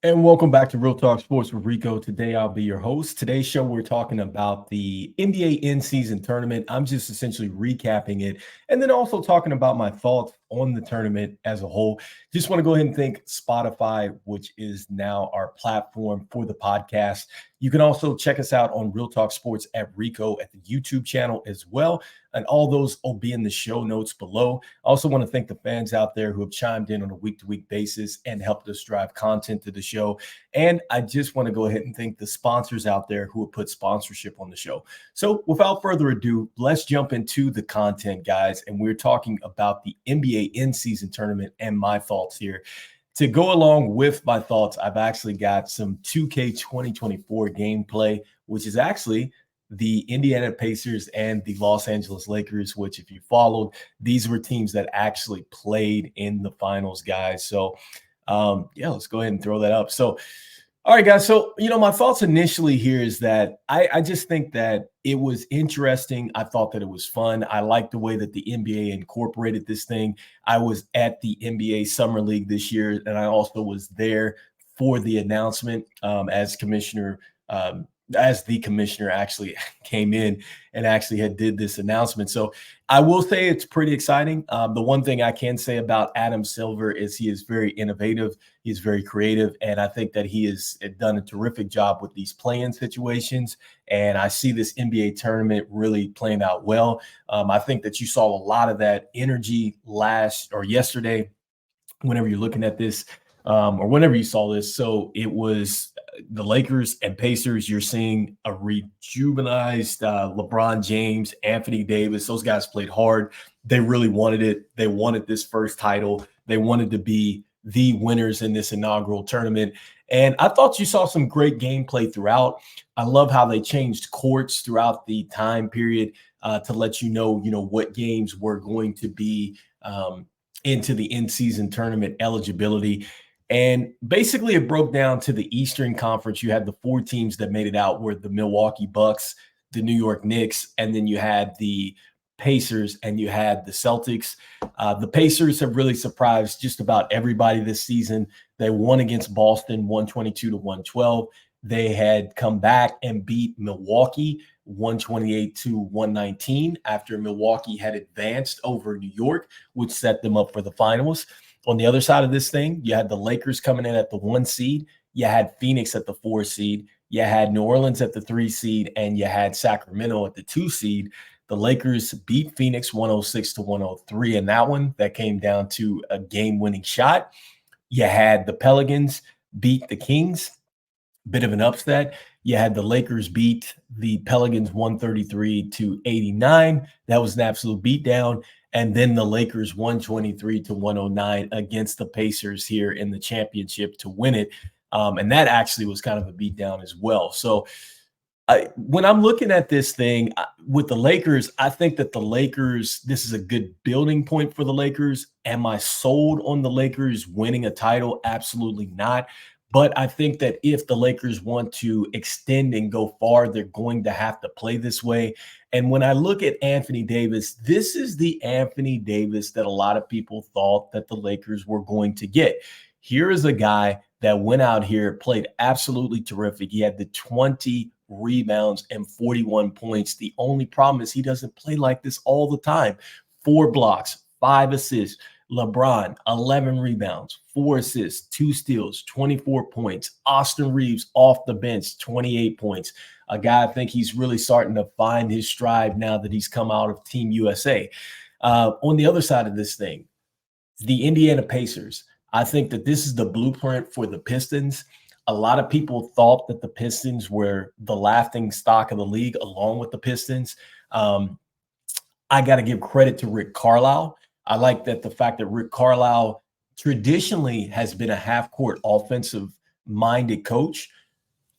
And welcome back to Real Talk Sports with Rico. Today, I'll be your host. Today's show, we're talking about the NBA in-season tournament. I'm just essentially recapping it and then also talking about my thoughts on the tournament as a whole. Just want to go ahead and thank Spotify, which is now our platform for the podcast. You can also check us out on Real Talk Sports at Rico at the YouTube channel as well. And all those will be in the show notes below. I also want to thank the fans out there who have chimed in on a week-to-week basis and helped us drive content to the show. And I just want to go ahead and thank the sponsors out there who have put sponsorship on the show. So without further ado, let's jump into the content, guys. And we're talking about the NBA in-season tournament and my thoughts here. To go along with my thoughts, I've actually got some 2K 2024 gameplay, which is actually the Indiana Pacers and the Los Angeles Lakers, which if you followed, these were teams that actually played in the finals, guys. So, yeah, let's go ahead and throw that up. So, all right, guys. So, my thoughts initially here is that I just think that it was interesting. I thought that it was fun. I liked the way that the NBA incorporated this thing. I was at the NBA Summer League this year, and I also was there for the announcement as commissioner. As the commissioner actually came in and actually did this announcement. So I will say it's pretty exciting. The one thing I can say about Adam Silver is he is very innovative. He's very creative. And I think that he has done a terrific job with these play-in situations. And I see this NBA tournament really playing out well. I think that you saw a lot of that energy yesterday, whenever you're looking at this, or whenever you saw this. So it was the Lakers and Pacers. You're seeing a rejuvenized LeBron James, Anthony Davis. Those guys played hard. They really wanted it. They wanted this first title. They wanted to be the winners in this inaugural tournament. And I thought you saw some great gameplay throughout. I love how they changed courts throughout the time period to let you know what games were going to be into the in-season tournament eligibility. And basically, it broke down to the Eastern Conference. You had the four teams that made it out were the Milwaukee Bucks, the New York Knicks, and then you had the Pacers and you had the Celtics. The Pacers have really surprised just about everybody this season. They won against Boston 122-112. They had come back and beat Milwaukee 128-119 after Milwaukee had advanced over New York, which set them up for the finals. On the other side of this thing, you had the Lakers coming in at the 1 seed. You had Phoenix at the 4 seed. You had New Orleans at the 3 seed, and you had Sacramento at the 2 seed. The Lakers beat Phoenix 106-103 in that one. That came down to a game-winning shot. You had the Pelicans beat the Kings, bit of an upset. You had the Lakers beat the Pelicans 133-89. That was an absolute beatdown. And then the Lakers 123-109 against the Pacers here in the championship to win it. And that actually was kind of a beatdown as well. So when I'm looking at this thing with the Lakers, I think that the Lakers, this is a good building point for the Lakers. Am I sold on the Lakers winning a title? Absolutely not. But I think that if the Lakers want to extend and go far, they're going to have to play this way. And when I look at Anthony Davis, this is the Anthony Davis that a lot of people thought that the Lakers were going to get. Here is a guy that went out here, played absolutely terrific. He had the 20 rebounds and 41 points. The only problem is he doesn't play like this all the time. 4 blocks, 5 assists. LeBron, 11 rebounds, 4 assists, 2 steals, 24 points. Austin Reeves off the bench, 28 points. A guy I think he's really starting to find his stride now that he's come out of Team USA. On the other side of this thing, the Indiana Pacers. I think that this is the blueprint for the Pistons. A lot of people thought that the Pistons were the laughing stock of the league along with the Pistons. I got to give credit to Rick Carlisle. I like that the fact that Rick Carlisle traditionally has been a half-court offensive-minded coach.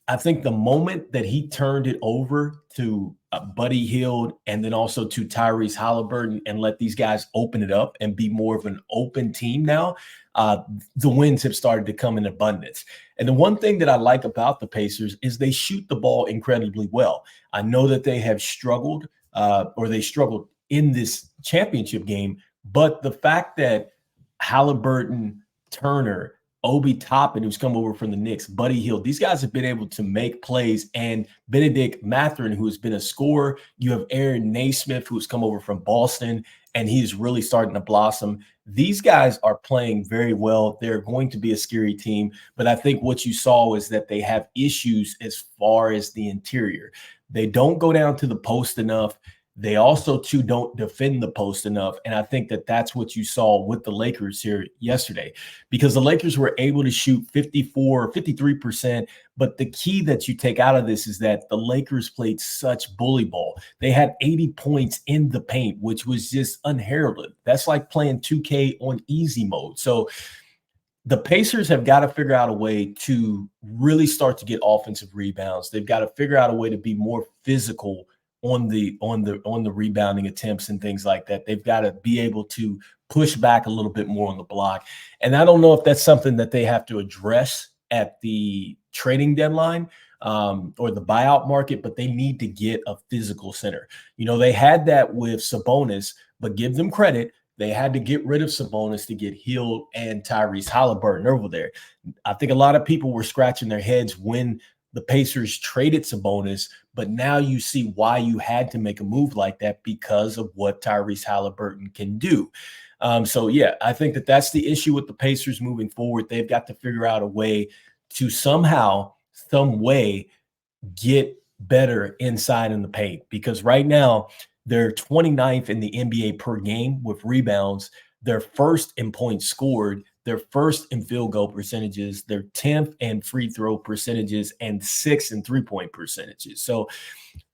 I think the moment that he turned it over to Buddy Hield and then also to Tyrese Halliburton and let these guys open it up and be more of an open team now, the wins have started to come in abundance. And the one thing that I like about the Pacers is they shoot the ball incredibly well. I know that they have struggled they struggled in this championship game, but the fact that Halliburton, Turner, Obi Toppin, who's come over from the Knicks, Buddy Hield. These guys have been able to make plays, and Benedict Mathurin, who has been a scorer. You have Aaron Naismith, who's come over from Boston, and he's really starting to blossom. These guys are playing very well. They're going to be a scary team, but I think what you saw is that they have issues as far as the interior. They don't go down to the post enough. They also, too, don't defend the post enough. And I think that that's what you saw with the Lakers here yesterday, because the Lakers were able to shoot 54, 53%. But the key that you take out of this is that the Lakers played such bully ball. They had 80 points in the paint, which was just unheralded. That's like playing 2K on easy mode. So the Pacers have got to figure out a way to really start to get offensive rebounds. They've got to figure out a way to be more physical on the rebounding attempts and things like that. They've got to be able to push back a little bit more on the block. And I don't know if that's something that they have to address at the trading deadline or the buyout market, but they need to get a physical center. You know, they had that with Sabonis, but give them credit. They had to get rid of Sabonis to get Hill and Tyrese Halliburton over there. I think a lot of people were scratching their heads when the Pacers traded Sabonis, but now you see why you had to make a move like that because of what Tyrese Halliburton can do. So, yeah, I think that that's the issue with the Pacers moving forward. They've got to figure out a way to somehow, some way, get better inside in the paint, because right now they're 29th in the NBA per game with rebounds. They're first in points scored. They're first in field goal percentages. They're 10th in free throw percentages and 6th in three-point percentages. So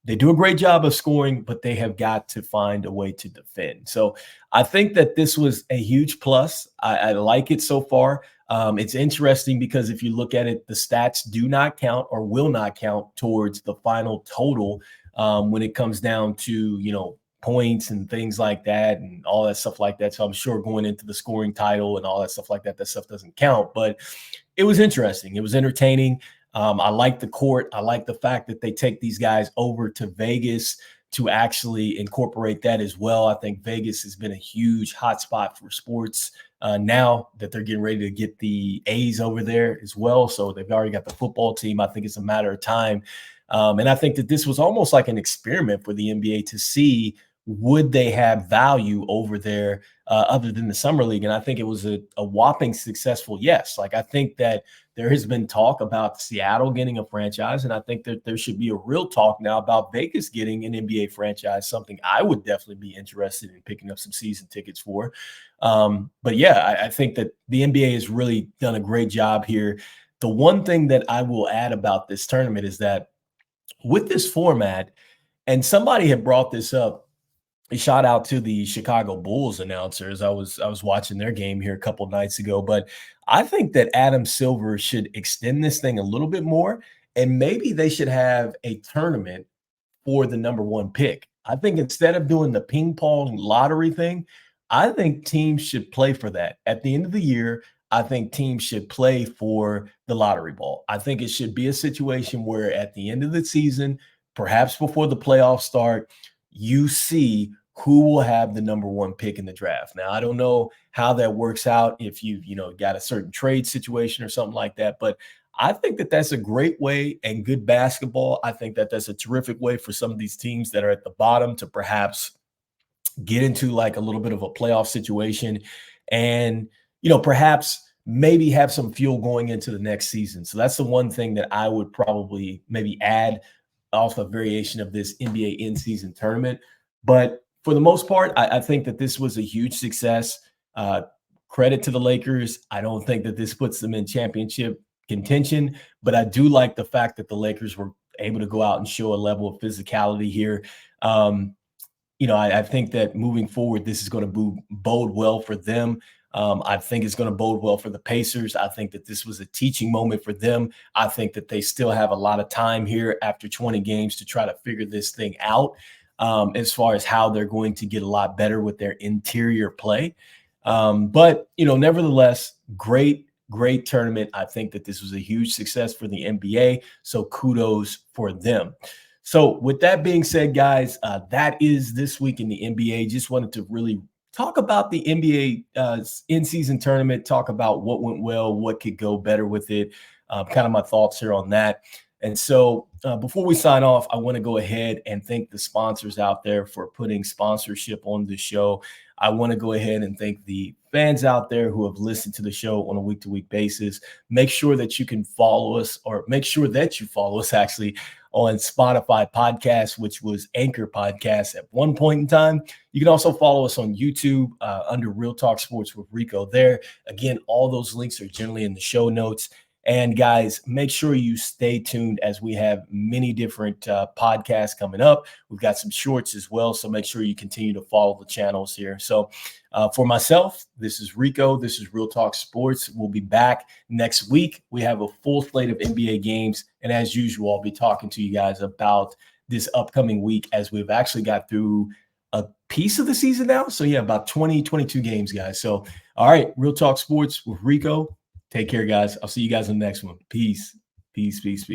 they do a great job of scoring, but they have got to find a way to defend. So I think that this was a huge plus. I like it so far. It's interesting because if you look at it, the stats do not count or will not count towards the final total when it comes down to, you know, points and things like that and all that stuff like that. So I'm sure going into the scoring title and all that stuff like that, that stuff doesn't count. But it was interesting. It was entertaining. I like the court. I like the fact that they take these guys over to Vegas to actually incorporate that as well. I think Vegas has been a huge hotspot for sports now that they're getting ready to get the A's over there as well. So they've already got the football team. I think it's a matter of time. And I think that this was almost like an experiment for the NBA to see, would they have value over there other than the summer league? And I think it was a whopping successful yes. Like, I think that there has been talk about Seattle getting a franchise, and I think that there should be a real talk now about Vegas getting an NBA franchise, something I would definitely be interested in picking up some season tickets for. But yeah, I think that the NBA has really done a great job here. The one thing that I will add about this tournament is that with this format, and somebody had brought this up, a shout out to the Chicago Bulls announcers. I was watching their game here a couple of nights ago, but I think that Adam Silver should extend this thing a little bit more, and maybe they should have a tournament for the number one pick. I think instead of doing the ping pong lottery thing, I think teams should play for that. At the end of the year, I think teams should play for the lottery ball. I think it should be a situation where at the end of the season, perhaps before the playoffs start, you see who will have the number one pick in the draft. Now, I don't know how that works out if you've, got a certain trade situation or something like that, but I think that that's a great way and good basketball. I think that that's a terrific way for some of these teams that are at the bottom to perhaps get into like a little bit of a playoff situation and, perhaps maybe have some fuel going into the next season. So that's the one thing that I would probably maybe add off a variation of this NBA in-season tournament. But for the most part, I think that this was a huge success. Credit to the Lakers. I don't think that this puts them in championship contention, but I do like the fact that the Lakers were able to go out and show a level of physicality here. I think that moving forward, this is going to bode well for them. I think it's going to bode well for the Pacers. I think that this was a teaching moment for them. I think that they still have a lot of time here after 20 games to try to figure this thing out as far as how they're going to get a lot better with their interior play. But nevertheless, great tournament. I think that this was a huge success for the NBA. So kudos for them. So with that being said, guys, that is this week in the NBA. Just wanted to really talk about the NBA in-season tournament, talk about what went well, what could go better with it, kind of my thoughts here on that. And so before we sign off, I want to go ahead and thank the sponsors out there for putting sponsorship on the show. I want to go ahead and thank the fans out there who have listened to the show on a week-to-week basis. Make sure that you can follow us, or make sure that you follow us actually on Spotify podcasts, which was Anchor Podcasts at one point in time. You can also follow us on YouTube under Real Talk Sports with Rico there. Again, all those links are generally in the show notes. And guys, make sure you stay tuned as we have many different podcasts coming up. We've got some shorts as well, so make sure you continue to follow the channels here. So for myself, this is Rico. This is Real Talk Sports. We'll be back next week. We have a full slate of NBA games. And as usual, I'll be talking to you guys about this upcoming week as we've actually got through a piece of the season now. So yeah, about 22 games, guys. So, all right, Real Talk Sports with Rico. Take care, guys. I'll see you guys in the next one. Peace. Peace, peace, peace.